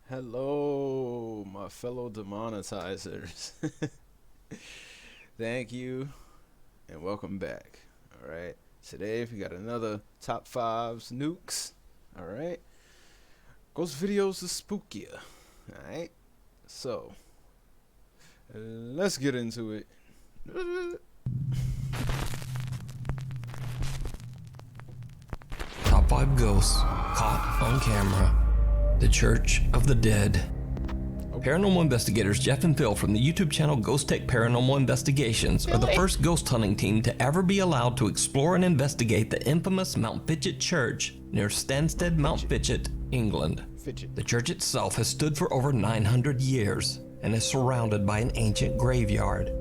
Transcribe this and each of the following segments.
Hello, my fellow demonetizers. Thank you and welcome back. All right, today we got another top fives nukes. All right, ghost videos is spookier. All right, so let's get into it. Top 5 ghosts caught on camera. The Church of the Dead. Paranormal investigators Jeff and Phil from the YouTube channel Ghost Tech Paranormal Investigations are the first ghost hunting team to ever be allowed to explore and investigate the infamous Mount Fitchett Church near Stansted, Mount Fitchett, England. The church itself has stood for over 900 years and is surrounded by an ancient graveyard.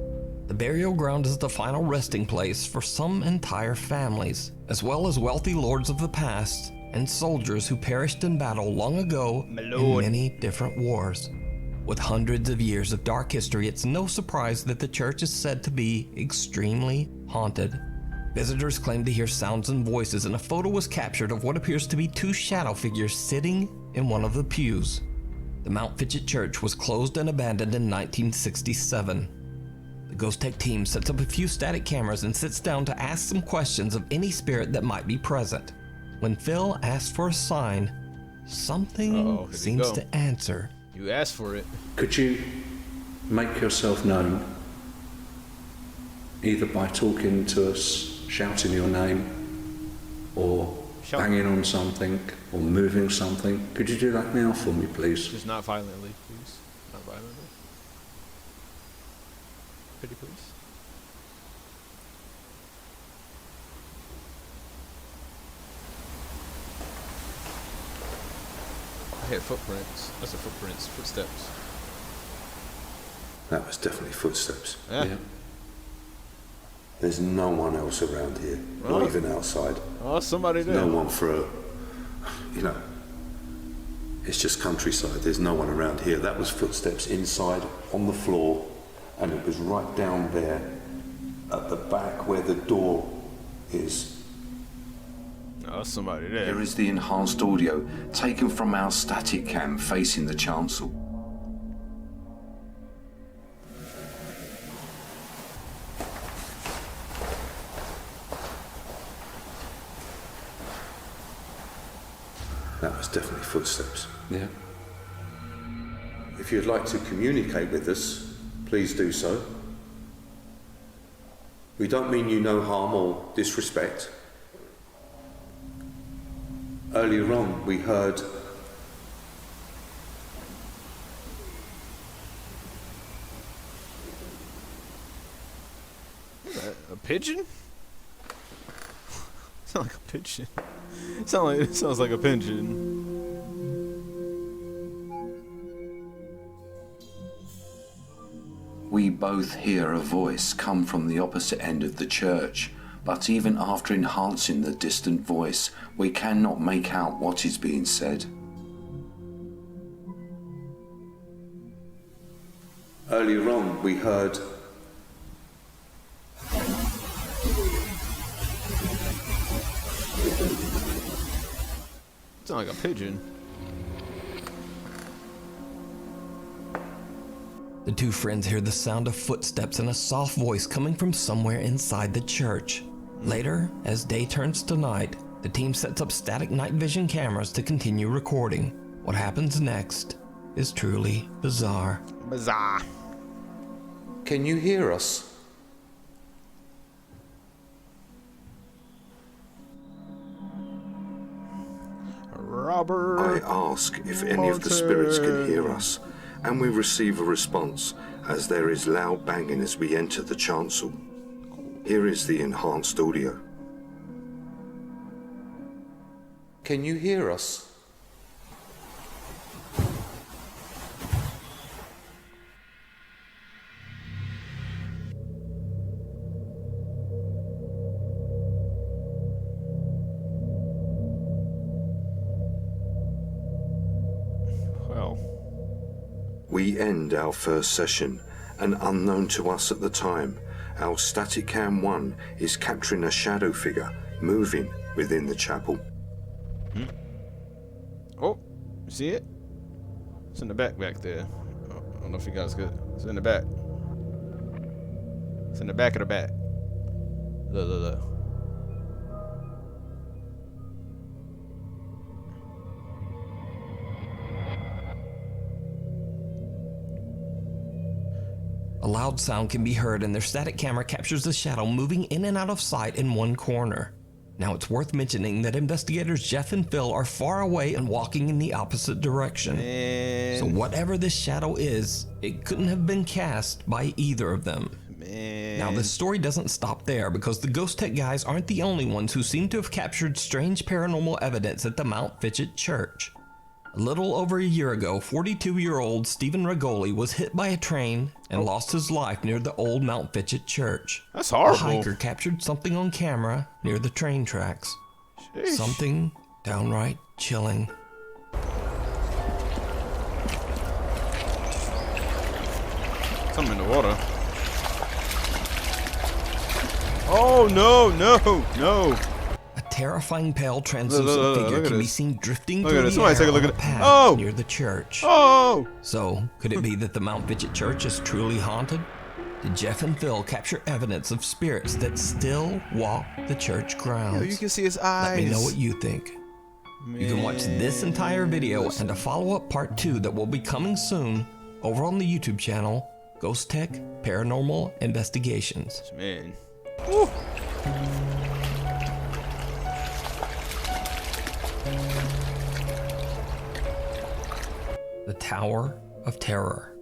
The burial ground is the final resting place for some entire families, as well as wealthy lords of the past and soldiers who perished in battle long ago in many different wars. With hundreds of years of dark history, it's no surprise that the church is said to be extremely haunted. Visitors claim to hear sounds and voices, and a photo was captured of what appears to be two shadow figures sitting in one of the pews. The Mount Fitchett Church was closed and abandoned in 1967. The Ghost Tech team sets up a few static cameras and sits down to ask some questions of any spirit that might be present. When Phil asks for a sign, something seems to answer. You asked for it. Could you make yourself known, either by talking to us, shouting your name, or banging on something, or moving something? Could you do that now for me, please? Just not violently, please. Not violently. Pretty please. I hear footprints. That's the footprints. Footsteps. That was definitely footsteps. Yeah. There's no one else around here, not even outside. Oh, somebody there. No one for it's just countryside. There's no one around here. That was footsteps inside, on the floor, and it was right down there at the back where the door is. Oh, somebody there. Here is the enhanced audio taken from our static cam facing the chancel. That was definitely footsteps. Yeah. If you'd like to communicate with us, please do so. We don't mean you no harm or disrespect. Earlier on, we heard a pigeon? Sound like a pigeon. It sounds like a pigeon. We both hear a voice come from the opposite end of the church, but even after enhancing the distant voice, we cannot make out what is being said. Earlier on, we heard Sound like a pigeon. The two friends hear the sound of footsteps and a soft voice coming from somewhere inside the church. Later, as day turns to night, the team sets up static night vision cameras to continue recording. What happens next is truly bizarre. Bizarre. Can you hear us? Robert. I ask if any of the spirits can hear us, and we receive a response as there is loud banging as we enter the chancel. Here is the enhanced audio. Can you hear us? Well. We end our first session, and unknown to us at the time, our static cam 1 is capturing a shadow figure moving within the chapel. Oh, see it? It's in the back there. Oh, I don't know if you guys could. It's in the back. It's in the back of the back. Look. A loud sound can be heard, and their static camera captures a shadow moving in and out of sight in one corner. Now, it's worth mentioning that investigators Jeff and Phil are far away and walking in the opposite direction. Man. So whatever this shadow is, it couldn't have been cast by either of them. Man. Now, this story doesn't stop there, because the Ghost Tech guys aren't the only ones who seem to have captured strange paranormal evidence at the Mount Fitchett Church. A little over a year ago, 42-year-old Stephen Regoli was hit by a train and lost his life near the old Mount Fitchett Church. That's horrible. A hiker captured something on camera near the train tracks. Sheesh. Something downright chilling. Something in the water. Oh, no. A terrifying pale translucent figure look at can be this. seen drifting Look through at this. the Somebody air take a look on at a it. path Oh! near the church. Oh! So, could it be that the Mount Fitchett Church is truly haunted? Did Jeff and Phil capture evidence of spirits that still walk the church grounds? Yo, you can see his eyes. Let me know what you think. You can watch this entire video and a follow-up part 2 that will be coming soon over on the YouTube channel, Ghost Tech Paranormal Investigations. Man. Woo. The Tower of Terror.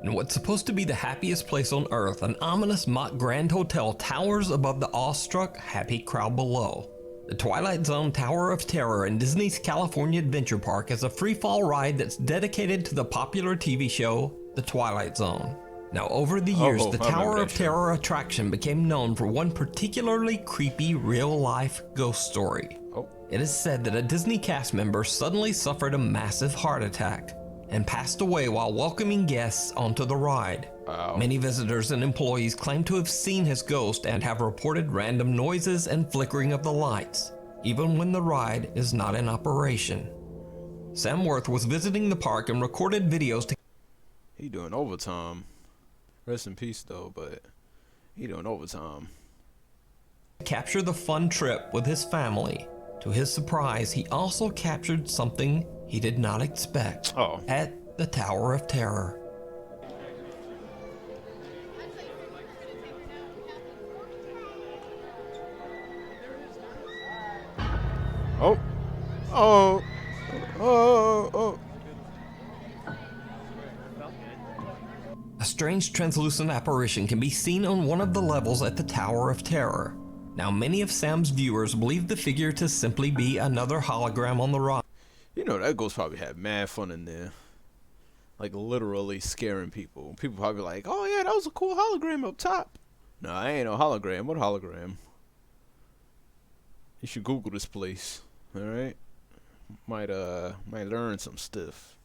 In what's supposed to be the happiest place on Earth, an ominous mock grand hotel towers above the awestruck, happy crowd below. The Twilight Zone Tower of Terror in Disney's California Adventure Park is a free-fall ride that's dedicated to the popular TV show, The Twilight Zone. Now, over the years, the I remember Tower that of show. Terror attraction became known for one particularly creepy real-life ghost story. Oh. It is said that a Disney cast member suddenly suffered a massive heart attack and passed away while welcoming guests onto the ride. Wow. Many visitors and employees claim to have seen his ghost and have reported random noises and flickering of the lights, even when the ride is not in operation. Sam Worth was visiting the park and recorded videos to He doing overtime. Rest in peace, though, but he doing overtime. capture the fun trip with his family. To his surprise, he also captured something he did not expect Oh. at the Tower of Terror. Oh. Oh. Oh. A strange translucent apparition can be seen on one of the levels at the Tower of Terror. Now, many of Sam's viewers believe the figure to simply be another hologram on the ride. You know, that ghost probably had mad fun in there. Like, literally scaring people. People probably like, oh, yeah, that was a cool hologram up top. No, I ain't no hologram. What hologram? You should Google this place. Alright? Might learn some stuff.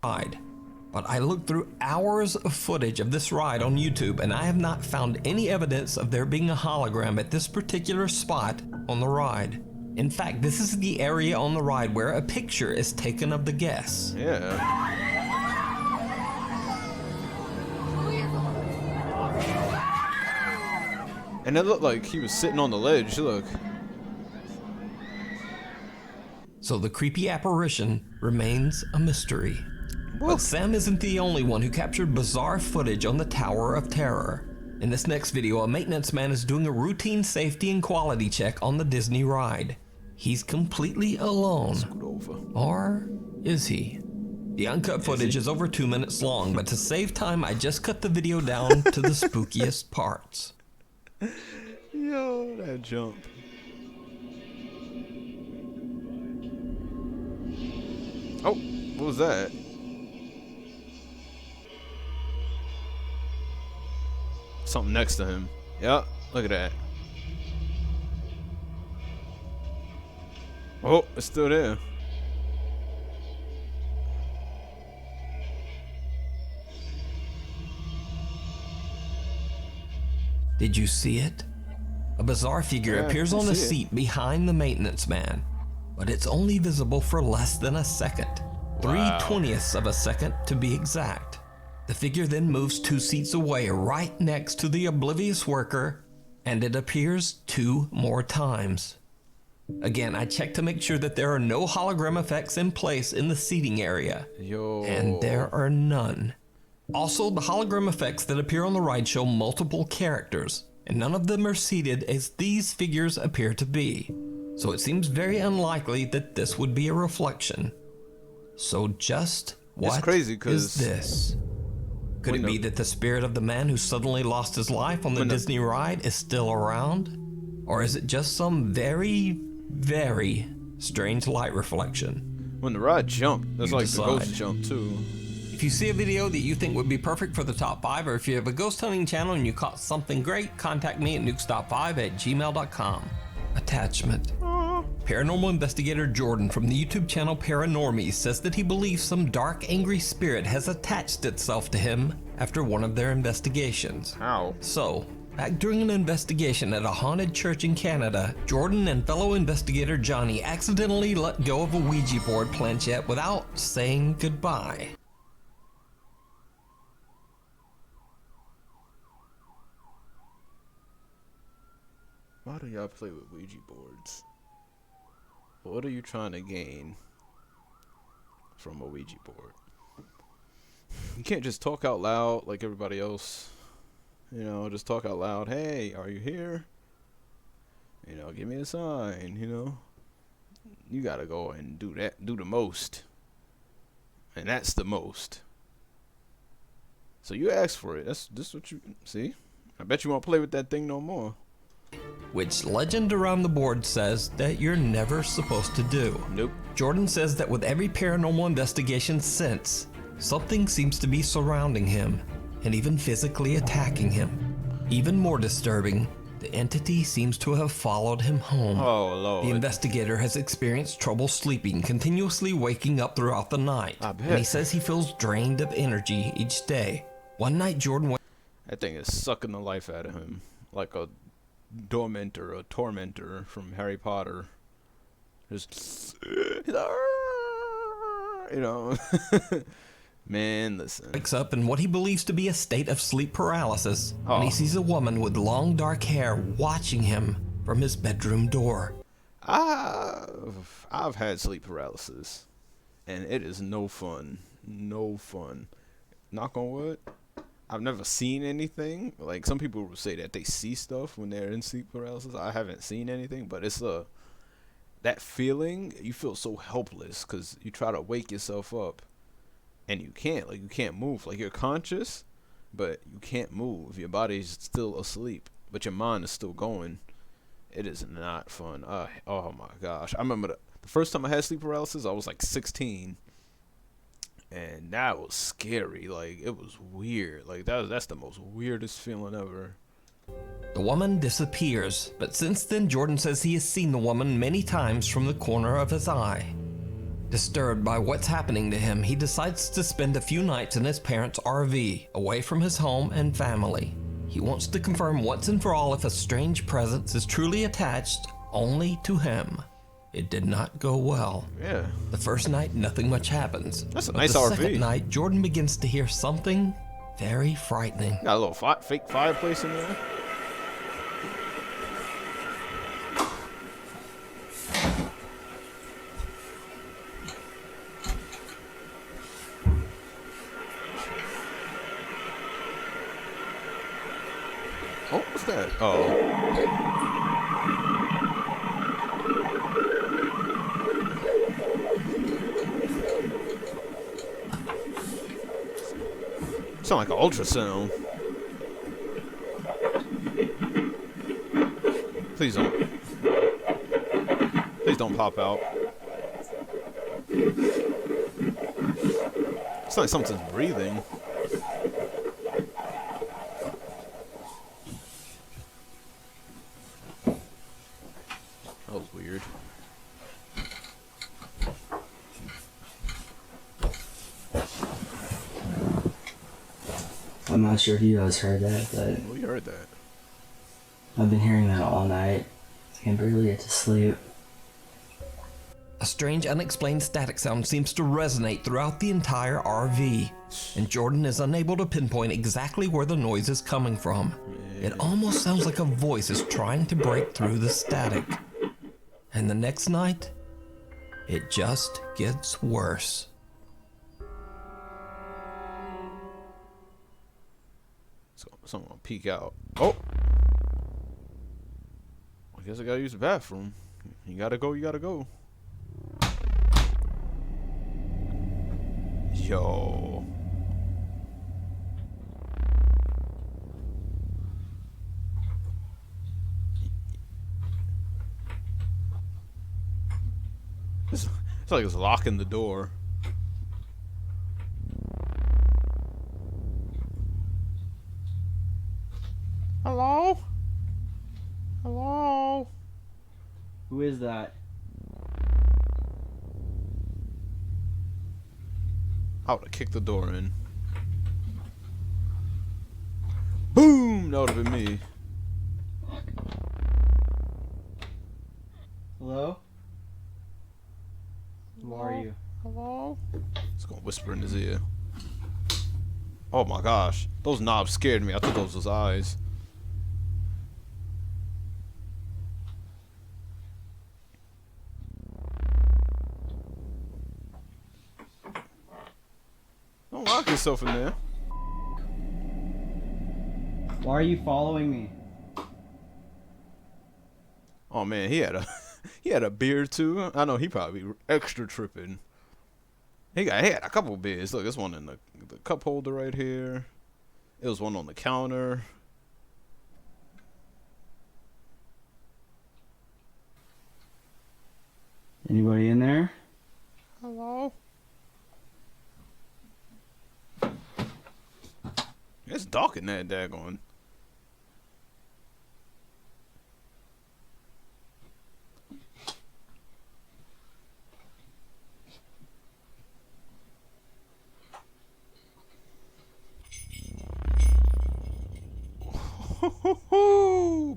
But I looked through hours of footage of this ride on YouTube, and I have not found any evidence of there being a hologram at this particular spot on the ride. In fact, this is the area on the ride where a picture is taken of the guests. Yeah. And it looked like he was sitting on the ledge, look. So the creepy apparition remains a mystery. But Sam isn't the only one who captured bizarre footage on the Tower of Terror. In this next video, a maintenance man is doing a routine safety and quality check on the Disney ride. He's completely alone. Scoot over. Or is he? The uncut footage is over 2 minutes long, but to save time, I just cut the video down to the spookiest parts. Yo, that jump. Oh, what was that? Something next to him. Yeah, look at that. Oh, it's still there. Did you see it? A bizarre figure Yeah, appears I on the see it. seat behind the maintenance man, but it's only visible for less than a second. Wow. 3/20ths of a second to be exact. The figure then moves 2 seats away, right next to the oblivious worker, and it appears 2 more times. Again, I checked to make sure that there are no hologram effects in place in the seating area. Yo. And there are none. Also, the hologram effects that appear on the ride show multiple characters, and none of them are seated as these figures appear to be. So it seems very unlikely that this would be a reflection. So just what crazy is this? Could it be that the spirit of the man who suddenly lost his life on the Disney ride is still around? Or is it just some very, very strange light reflection? When the ride jumped, that's You like decide. the ghost jump too. If you see a video that you think would be perfect for the top 5, or if you have a ghost hunting channel and you caught something great, contact me at nukestop5@gmail.com. Attachment. Paranormal investigator Jordan from the YouTube channel Paranormies says that he believes some dark, angry spirit has attached itself to him after one of their investigations. How? So, back during an investigation at a haunted church in Canada, Jordan and fellow investigator Johnny accidentally let go of a Ouija board planchette without saying goodbye. Why do y'all play with Ouija boards? What are you trying to gain from a Ouija board? You can't just talk out loud like everybody else. You know, just talk out loud. Hey, are you here? You know, give me a sign, you know. You gotta go and do that, do the most. And that's the most. So you asked for it. This what you see? I bet you won't play with that thing no more. Which legend around the board says that you're never supposed to do. Nope. Jordan says that with every paranormal investigation since, something seems to be surrounding him and even physically attacking him. Even more disturbing, the entity seems to have followed him home. Oh, Lord. The investigator has experienced trouble sleeping, continuously waking up throughout the night. I bet. And he says he feels drained of energy each day. One night, Jordan That thing is sucking the life out of him. Like a dormantor, a tormentor from Harry Potter. Just, you know. Man, listen. wakes up in what he believes to be a state of sleep paralysis, and he Oh. sees a woman with long dark hair watching him from his bedroom door. I've had sleep paralysis, and it is no fun. No fun. Knock on wood. I've never seen anything. Like, some people will say that they see stuff when they're in sleep paralysis. I haven't seen anything, but it's that feeling, you feel so helpless because you try to wake yourself up and you can't. Like, you can't move. Like, you're conscious, but you can't move. Your body's still asleep, but your mind is still going. It is not fun. Oh my gosh. I remember the first time I had sleep paralysis, I was like 16. And that was scary. Like, it was weird. Like, that's the most weirdest feeling ever. The woman disappears, but since then Jordan says he has seen the woman many times from the corner of his eye. Disturbed by what's happening to him, he decides to spend a few nights in his parents' RV, away from his home and family. He wants to confirm once and for all if a strange presence is truly attached only to him. It did not go well. Yeah. The first night, nothing much happens. That's a But nice the RV. second night, Jordan begins to hear something very frightening. Got a little fake fireplace in there. Oh, what's that? Oh. Sound like an ultrasound. Please don't. Please don't pop out. It's like something's breathing. That was weird. I'm not sure if you guys heard that, but We heard that. I've been hearing that all night. I can barely get to sleep. A strange, unexplained static sound seems to resonate throughout the entire RV, and Jordan is unable to pinpoint exactly where the noise is coming from. It almost sounds like a voice is trying to break through the static. And the next night, it just gets worse. Someone will peek out. Oh! I guess I gotta use the bathroom. You gotta go, you gotta go. Yo. It's like it's locking the door. Hello? Hello? Who is that? I would have kicked the door in. Boom! That would have been me. Hello? Who are you? Hello? It's gonna whisper in his ear. Oh my gosh. Those knobs scared me. I thought those was eyes. Don't lock yourself in there. Why are you following me? Oh man, he had a beard too. I know he probably extra tripping. He had a couple beers. Look, there's one in the cup holder right here. It was one on the counter. Anybody in there? Hello? It's dark in that daggone.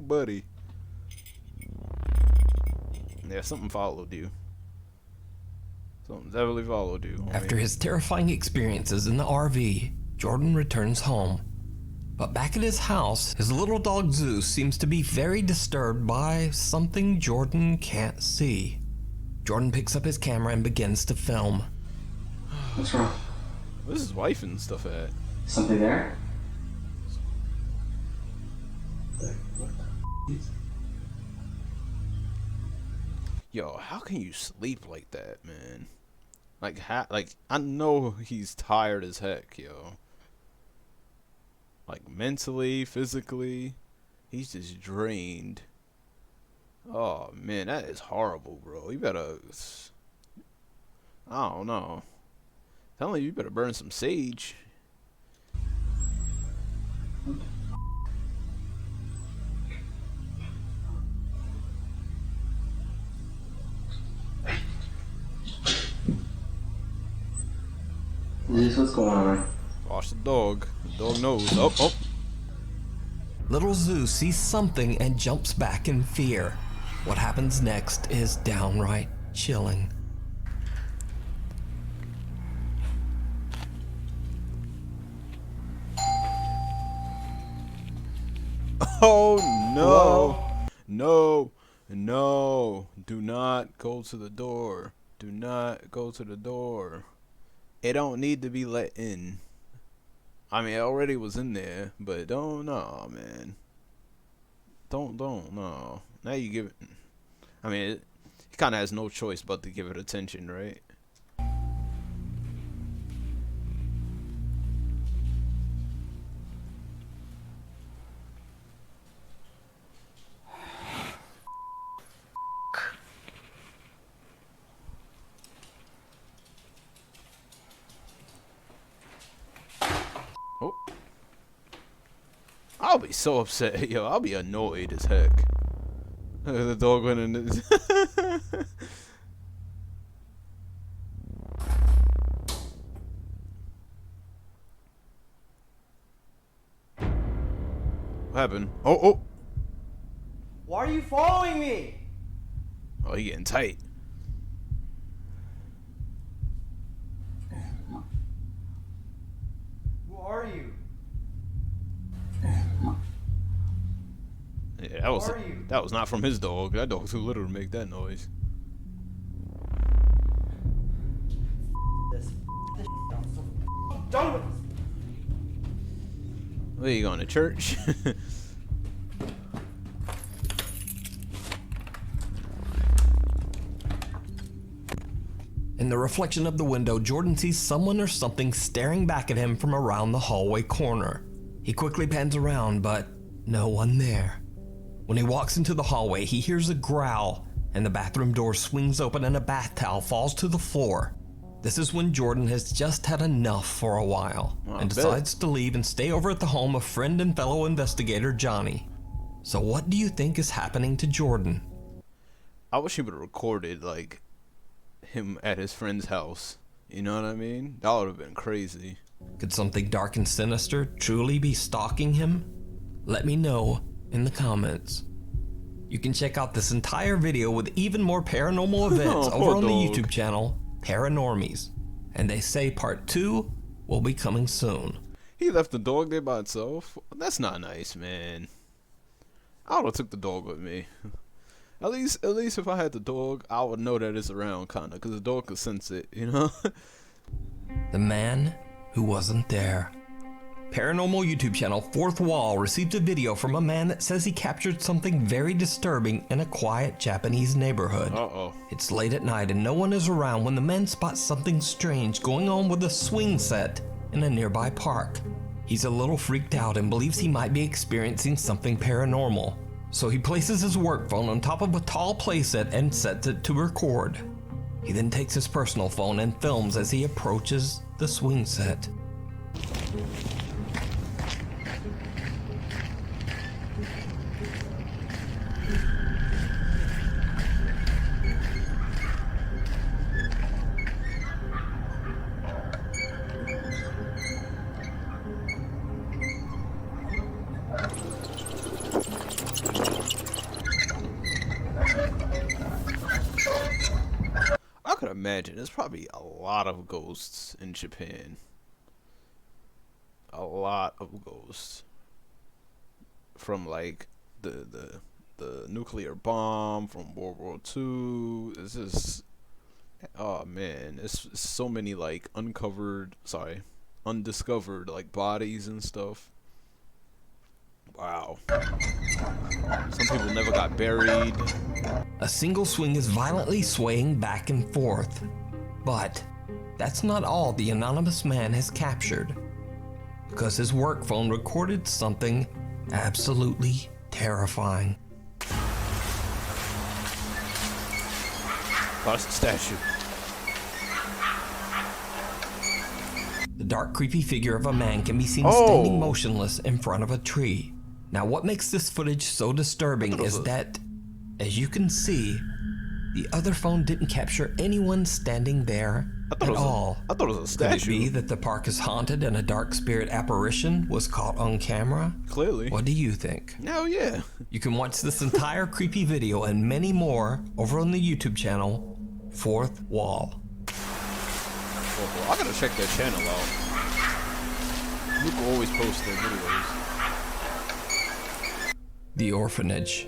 Buddy. Yeah, something followed you. Something definitely followed you. After his terrifying experiences in the RV, Jordan returns home. But back at his house, his little dog Zeus seems to be very disturbed by something Jordan can't see. Jordan picks up his camera and begins to film. What's wrong? Where's his wife and stuff at? Something there? Yo, how can you sleep like that, man? Like, I know he's tired as heck, yo. Like, mentally, physically, he's just drained. Oh, man, that is horrible, bro. You better, I don't know. Telling you better burn some sage. Zeus, what's going on? Watch the dog. The dog knows. Oh, oh. Little Zeus sees something and jumps back in fear. What happens next is downright chilling. Oh no. Hello? No. No. Do not go to the door. Do not go to the door. It don't need to be let in. I mean, it already was in there, but don't, no, man. Don't, no. Now you give it, I mean, it kind of has no choice but to give it attention, right? Oh. I'll be so upset. Yo, I'll be annoyed as heck. The dog went in this. What happened? Oh, oh. Why are you following me? Oh, he getting tight. Who are you? Yeah, that was not from his dog. That dog's too little to make that noise. This I'm so done with this. Where you going to church? In the reflection of the window, Jordan sees someone or something staring back at him from around the hallway corner. He quickly pans around, but no one there. When he walks into the hallway, he hears a growl, and the bathroom door swings open and a bath towel falls to the floor. This is when Jordan has just had enough for a while, and decides to leave and stay over at the home of friend and fellow investigator Johnny. So what do you think is happening to Jordan? I wish he would have recorded, like, him at his friend's house. You know what I mean? That would have been crazy. Could something dark and sinister truly be stalking him? Let me know in the comments. You can check out this entire video with even more paranormal events over on the YouTube channel, Paranormies. And they say part 2 will be coming soon. He left the dog there by itself? That's not nice, man. I would have took the dog with me. At least if I had the dog, I would know that it's around, kinda, because the dog could sense it, you know? The man who wasn't there. Paranormal YouTube channel Fourth Wall received a video from a man that says he captured something very disturbing in a quiet Japanese neighborhood. Uh-oh. It's late at night and no one is around when the man spots something strange going on with a swing set in a nearby park. He's a little freaked out and believes he might be experiencing something paranormal. So he places his work phone on top of a tall playset and sets it to record. He then takes his personal phone and films as he approaches the swing set. I could imagine there's probably a lot of ghosts in Japan. A lot of ghosts. From like the nuclear bomb from World War II. It's just, oh man, it's so many like undiscovered like bodies and stuff. Wow. Some people never got buried. A single swing is violently swaying back and forth. But that's not all the anonymous man has captured, because his work phone recorded something absolutely terrifying. Oh, that's a statue. The dark, creepy figure of a man can be seen standing motionless in front of a tree. Now, what makes this footage so disturbing is that, as you can see, the other phone didn't capture anyone standing there at all. I thought it was a statue. Could it be that the park is haunted and a dark spirit apparition was caught on camera? Clearly. What do you think? Hell yeah. You can watch this entire creepy video and many more over on the YouTube channel, Fourth Wall. Oh, I gotta check their channel out. People always post their videos. The Orphanage.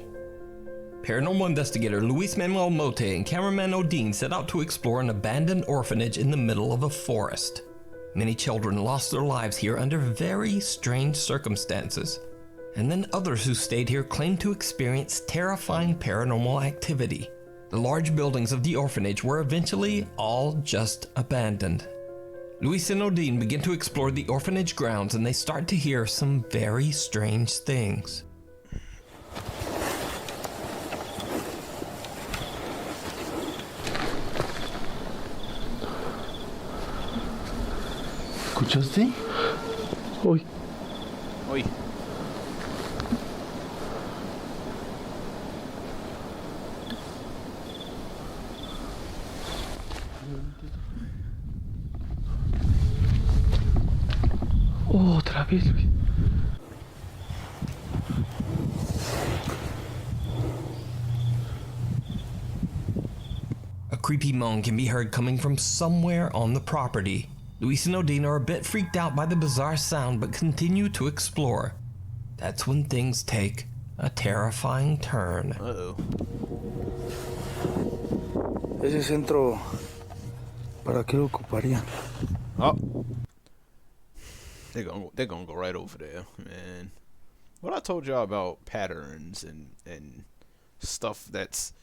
Paranormal investigator Luis Manuel Mote and cameraman Odin set out to explore an abandoned orphanage in the middle of a forest. Many children lost their lives here under very strange circumstances, and then others who stayed here claimed to experience terrifying paranormal activity. The large buildings of the orphanage were eventually all just abandoned. Luis and Odin begin to explore the orphanage grounds and they start to hear some very strange things. ¿Escuchaste? Uy. Uy. Oh, otra vez, Luis. A creepy moan can be heard coming from somewhere on the property. Luis and Odin are a bit freaked out by the bizarre sound but continue to explore. That's when things take a terrifying turn. Uh-oh. Ese centro, ¿para qué lo ocuparían? Oh. They're gonna go right over there, man. What I told y'all about patterns and stuff that's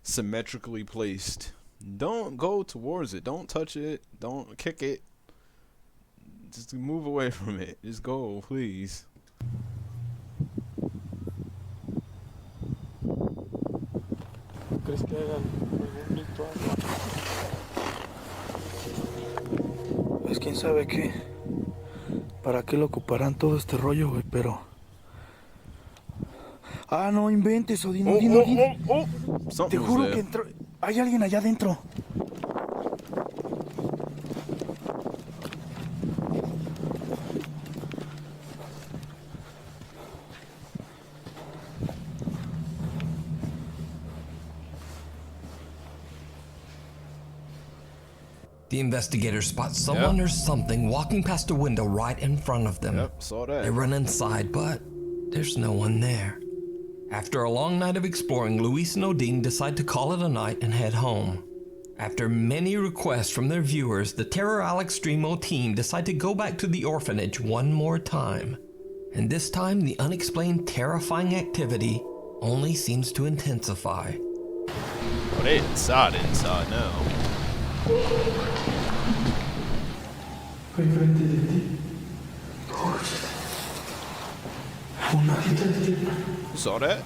symmetrically placed. Don't go towards it. Don't touch it. Don't kick it. Just move away from it. Just go, please. ¿Crees que hagan algún ritual? Pues quién sabe qué. ¿Para qué lo ocuparán todo este rollo, güey? Pero... Ah, no inventes, Odín, Odín, Odín. Te Something was juro there. que entró... Hay alguien allá adentro. The investigators spot someone or something walking past a window right in front of them. Yep, saw that. They run inside, but there's no one there. After a long night of exploring, Luis and Odin decide to call it a night and head home. After many requests from their viewers, the Terror Alex Streamo team decide to go back to the orphanage one more time. And this time, the unexplained terrifying activity only seems to intensify. Oh, they inside now. Enfrente de ti. Una cita de ti. You saw that?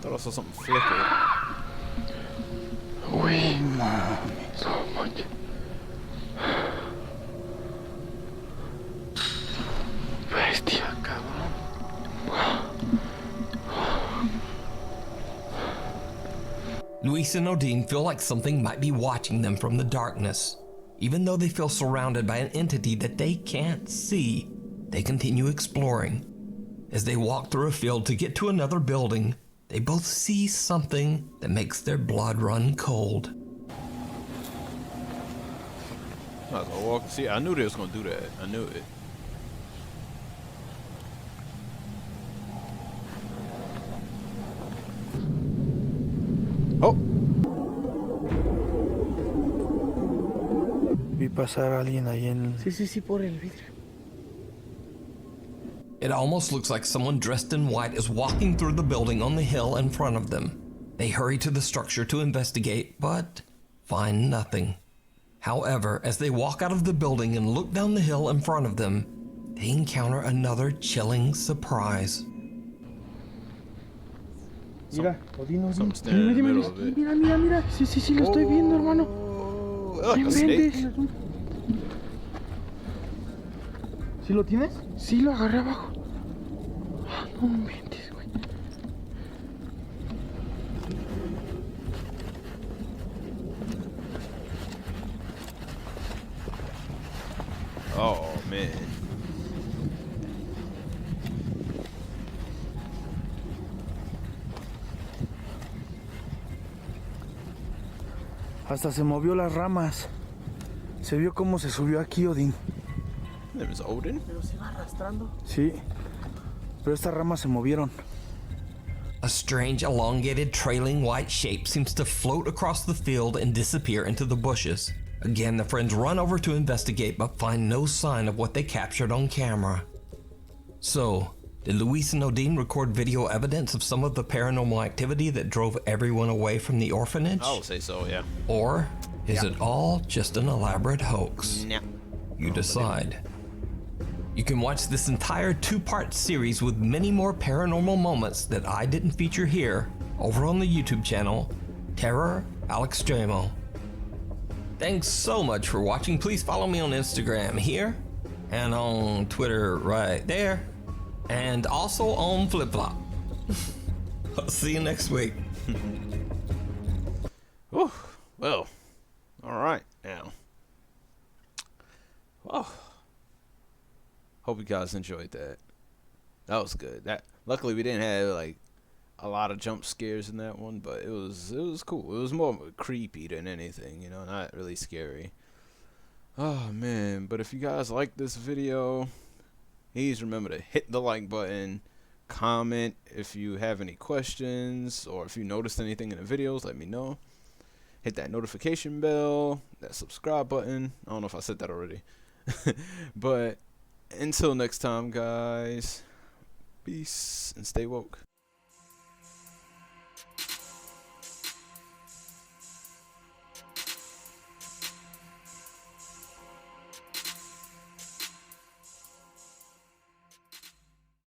Thought I saw something flicker. Uy, mami. So much. Bestia, cabrón. Luis and Odin feel like something might be watching them from the darkness. Even though they feel surrounded by an entity that they can't see, they continue exploring. As they walk through a field to get to another building, they both see something that makes their blood run cold. I was gonna walk. See, I knew they was gonna do that. I knew it. Oh, Vi pasar a alguien ahí en... Sí, por el vidrio. It almost looks like someone dressed in white is walking through the building on the hill in front of them. They hurry to the structure to investigate, but find nothing. However, as they walk out of the building and look down the hill in front of them, they encounter another chilling surprise. Mira, Odín, Odín. something standing in the middle of it. Mira. Sí, lo estoy viendo, hermano. Oh, No like a snake. inventes. ¿Sí lo tienes? Sí, lo agarré abajo. Ah, no inventes, güey. Oh man. Hasta se movió las ramas. Se vio cómo se subió aquí, Odín. Name is Odin. Pero se va arrastrando. Sí. Pero estas ramas se movieron. A strange, elongated, trailing white shape seems to float across the field and disappear into the bushes. Again, the friends run over to investigate but find no sign of what they captured on camera. So, did Luis and Odin record video evidence of some of the paranormal activity that drove everyone away from the orphanage? I would say so, yeah. Or is it all just an elaborate hoax? Nah. You decide. You can watch this entire two-part series with many more paranormal moments that I didn't feature here over on the YouTube channel, Terror Alex Streamo. Thanks so much for watching. Please follow me on Instagram here and on Twitter right there and also on FlipFlop. I'll see you next week. Whew. Well, all right now. Oh, hope you guys enjoyed that. That was good. Luckily we didn't have like a lot of jump scares in that one, but it was cool. It was more creepy than anything, you know, not really scary. Oh man, but if you guys like this video, please remember to hit the like button, comment if you have any questions, or if you noticed anything in the videos, let me know. Hit that notification bell, that subscribe button. I don't know if I said that already. But until next time, guys, peace and stay woke.